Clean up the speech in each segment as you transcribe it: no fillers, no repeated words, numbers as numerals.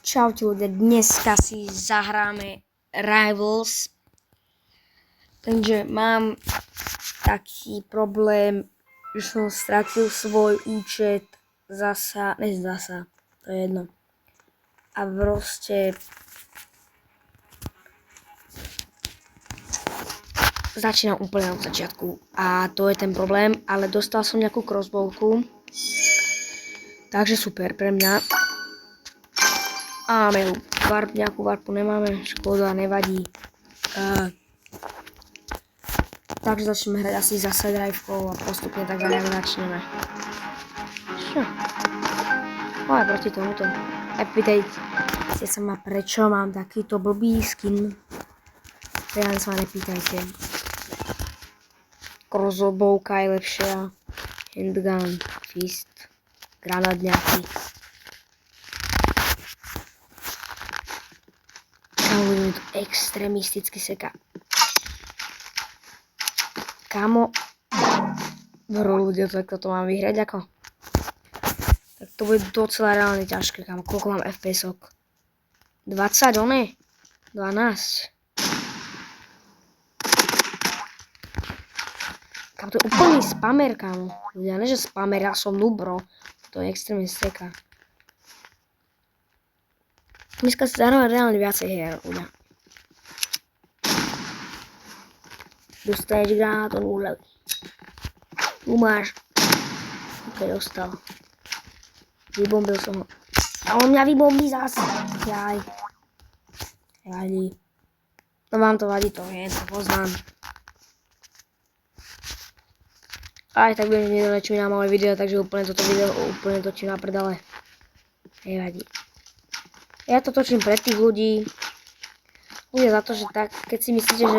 Čaute ľudia, dneska si zahráme Rivals. Takže mám taký problém, že som stratil svoj účet zasa, to je jedno. A proste začínam úplne od začiatku a to je ten problém, ale dostal som nejakú crossbowku, takže super pre mňa. A máme nejakú warpu nemáme, škoda, nevadí. Takže začneme hrať asi zase drivekou a postupne tak nejak začneme. Čo? Ale proti tomuto. Pýtajte sa ma, prečo mám takýto blbý skin. Reálne sa ma nepýtajte. Crossbowka je lepšia. Handgun, fist, granát nejaký. Budeme tu extrémisticky seka. Kámo, ľudia, tak toto mám vyhrať ako? Tak to bude docela reálne ťažké, kámo. Koľko mám FPS-ok? 20, one? 12. Kámo, to je úplný spamer, kámo. Ľudia, ne že spamer, ja som noob, bro. To je extrémne seka. Dneska si zahráme reálne viacej hier, ľudia. Dostaneš granát, on uleví. Tu máš. Ok, dostal. Vybombil som ho. A on mňa vybombí zase. Jaj. Vadí. No vám to vadí, to je, to poznám. Aj tak budem nedonečujem na malé video, takže úplne toto video úplne točím na prdele. Nevadí. Ja to točím pre tých ľudí. Ľudia za to, že tak, keď si myslíte, že...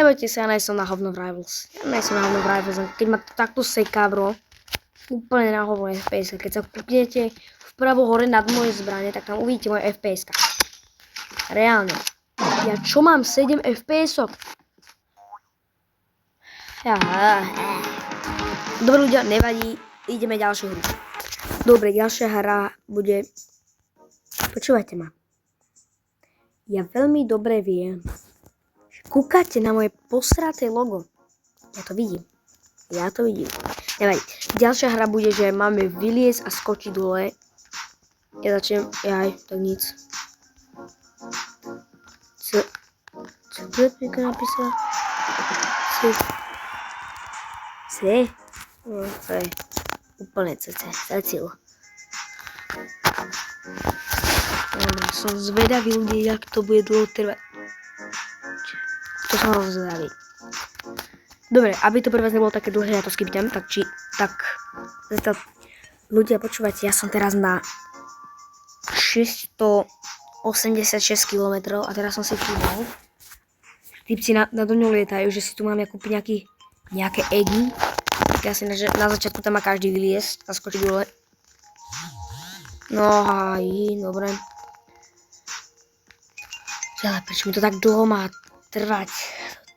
Nebojte sa, ja nejsom na hovno v Rivals. Keď ma to takto seká, bro. Úplne na hovno FPS. Keď sa kúknete vpravo hore nad moje zbrane, tak tam uvidíte moje FPS. Reálne. Ja čo mám 7 FPS-ok? Dobre ľudia, nevadí. Ideme ďalšiu hru. Dobre, ďalšia hra bude... Počúvajte ma. Ja veľmi dobre viem, že kúkate na moje posraté logo. Ja to vidím. Nevadí. Ďalšia hra bude, že máme vyliesť a skočiť dole. Ja začnem... tak nic. Co tu je napísala? No, to je úplne cecil. Dobre, som zvedavý ľudí, jak to bude dlho trvať. To som rozvedavý. Dobre, aby to pre vás nebolo také dlhé, ja to skipnem, tak ľudia, počúvajte, ja som teraz na 686 km a teraz som si všimol, typci nado mňou lietajú, že si tu mám kúpiť nejaké eggy. Asi na začiatku tam má každý vyliesť a skočiť dole. No aj, dobre. Ale prečo mi to tak dlho má trvať?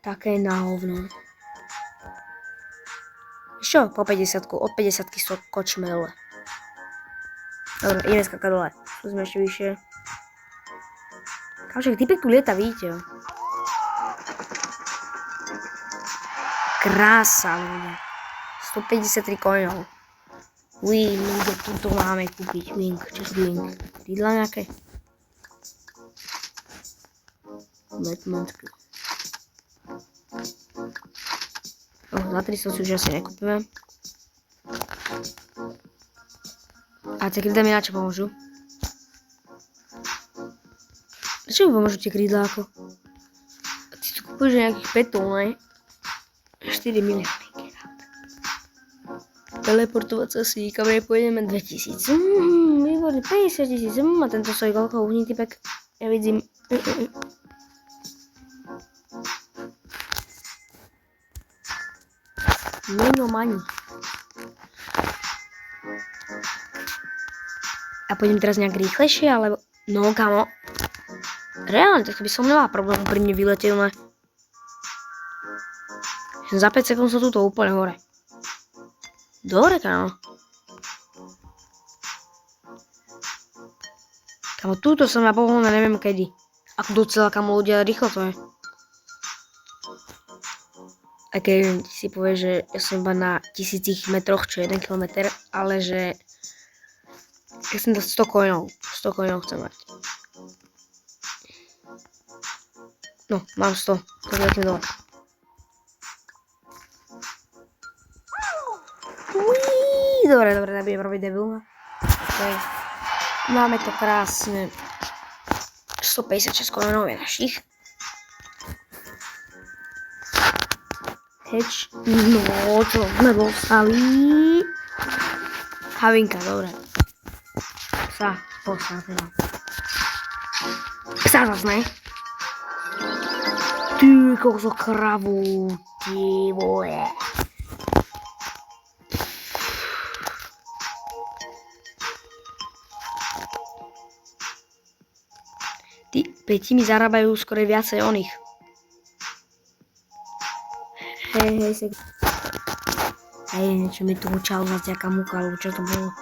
Také na hovno. Čo? Po 50, od 50 skočíme dole. Dobre, ideme skakať dole. Tu sme ešte vyššie. Kámošek, typek tu lieta, vidíte jo? Krása, ľudia. 153 koňov. Ľudia, tuto máme kúpiť. Wing, čas wing. Rydla nejaké? Metmanské. Za 300 si už asi nekúpime. A tie krídla mi na čo pomôžu? Prečo mi pomôžu tie krídla ako? Ty tu kúpuješ nejakých petov, ne? 4 miliardy. Teleportovať sa si, kam nepôjdeme 2000. Výborný, 50 000. A tento stojí koľko? Uhni typek. Ja vidím. Meno mani. A pôjdem teraz nejak rýchlejšie, alebo... No, kamo. Reálne, tak by som nemala problém pri mne vyletieť, ale... Za 5 sekúnd som tuto úplne hore. Dobre, kámo. Kamo, túto som ja povolil, neviem kedy. Ako docela, kamo, ľudia, rýchlo to je. Aj keď si povie, že ja som iba na 1000 metroch, čo je 1 kilometr, ale že ja som to 100 coinov. 100 coinov chcem mať. No, mám 100. Tak letím dole. Dobre, nebudem robiť debil. Okay. Máme to krásne. 156 coinov je našich. Heč. No, čo sme dostali? Havinka, dobre. Psa, teda. Psa zas, ne? Ty, koľko kravu, ty vole. Tí peti mi zarábajú skoro viacej o nich. Hej, sek. Hej, niečo mi tu učal zase jaká mucha, alebo čo to bolo.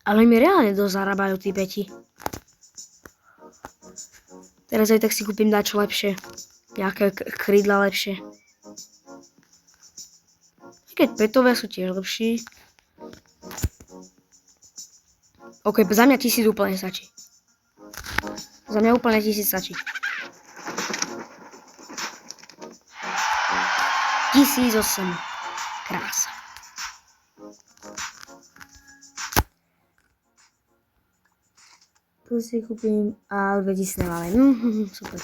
Ale mi reálne dosť zarábajú tí peti. Teraz aj tak si kúpim dačo lepšie. Nejaké krydla lepšie. Keď petovia sú tiež lepší. OK, za mňa 1000 úplne stačí. Za mňa úplne 1000 stačí. 1008. Krása. Tu si kúpim a už 2000 nemáme. Super.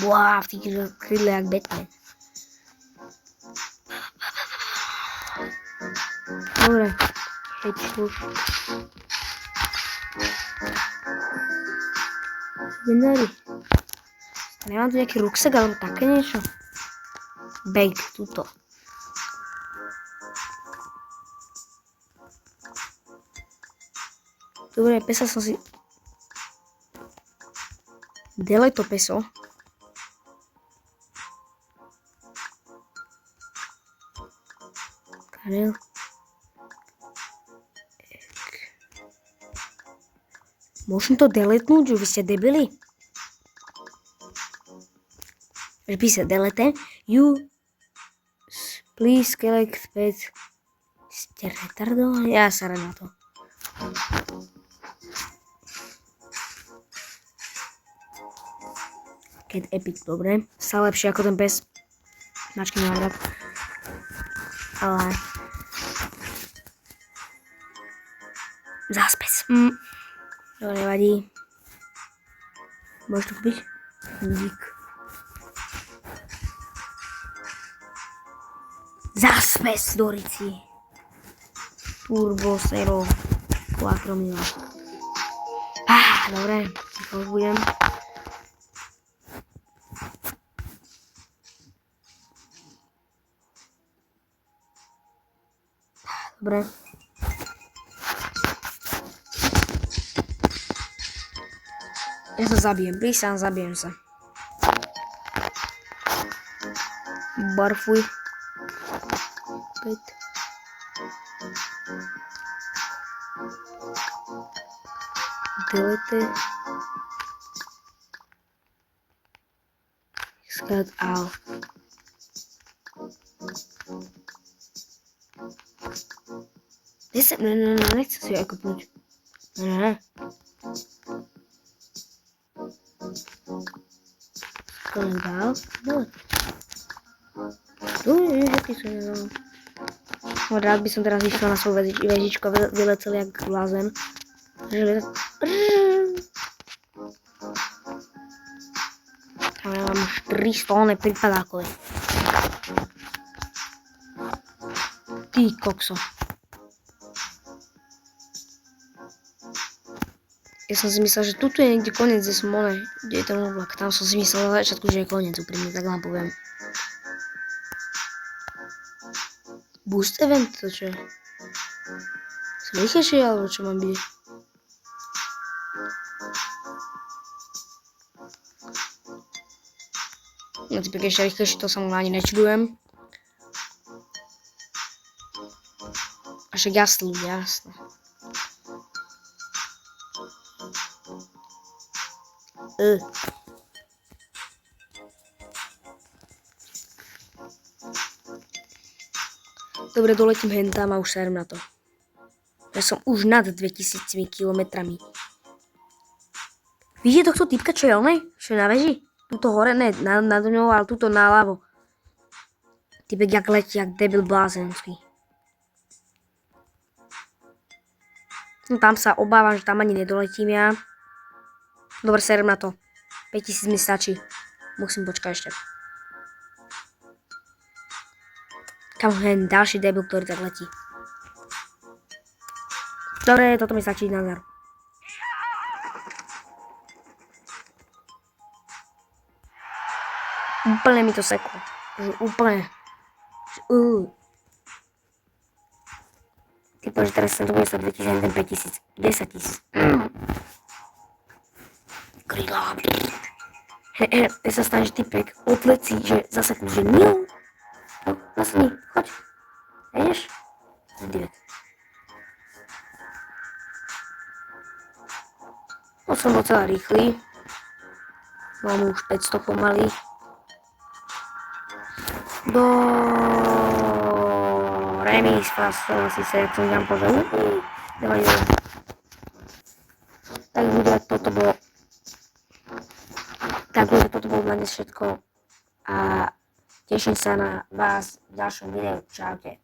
Wow, v tých krydle jak Batman. Dobre. Heď už. Legendary. Nemám tu nejaký ruksak alebo také niečo? Bag, tuto. Dobre, pesa som si... Delej to peso. Karel. Môžem to deletnúť, že vy ste debili? Píše delete. You please select pet. Ste retardovaní? Ja sa na to. Cat Epic, dobre. Stále lepšie ako ten pes. Mačky nemám rád. Ale... Zás pes. Dobre, nevadí. Môžeš to kúpiť? Dík. Zás pes, Dorici. Turbo Zero 4 mila. Dobre, to už budem. Dobre. Ja sa zabijem, prísam, zabijem sa. Barfuj. 5. Delete. Sklad out. Nechcem si ju aj kúpnuť. Ne. Sklad out. Jaký som nedal. Rád by som teraz išiel na svoju vežičku a vylecel jak blázen. Tam ja mám 4 stolné prípadákové. Ty kokso. Ja som si myslel, že tuto je niekde koniec, kde som kde je ten oblak. Tam som si myslel na začiatku, že je koniec, úprimne, tak vám poviem. Boost event, to čo je? Som rýchlejšie, alebo čo mám byť? No ty pekne ešte rýchlejšie, to sa mu ani nečudujem. A však jasne ľudia, jasne. Dobre, doletím hentam a už serem na to. Ja som už nad 2000 kilometrami. Vidíte tohto typka, čo je onej? Čo je na veži? Tuto hore, ne, nad ňou, ale tuto naľavo. Typek jak letí, jak debil blázenský. No tam sa obávam, že tam ani nedoletím ja. Dobre, serem na to. 5000 mi stačí. Musím počkať ešte. Kam hen ďalší debil, ktorý tak letí. Dobre, toto mi stačí na zar. Úplne mi to seklo. Úplne. Typo, že teraz som to bude sa 2000, 5000, 10 000. Krylá. Ja sa staneš typek odletí, že zaseknú, že niu. No, zasekni, choď. Ideš? Divet. No som docela rýchly. Mám už 500 pomaly. Do remis fast, síce, jak som tam povedal. Nevadí. Tak bude, toto bolo. Takže toto bolo na dnes všetko a teším sa na vás v ďalšom videu. Čaute.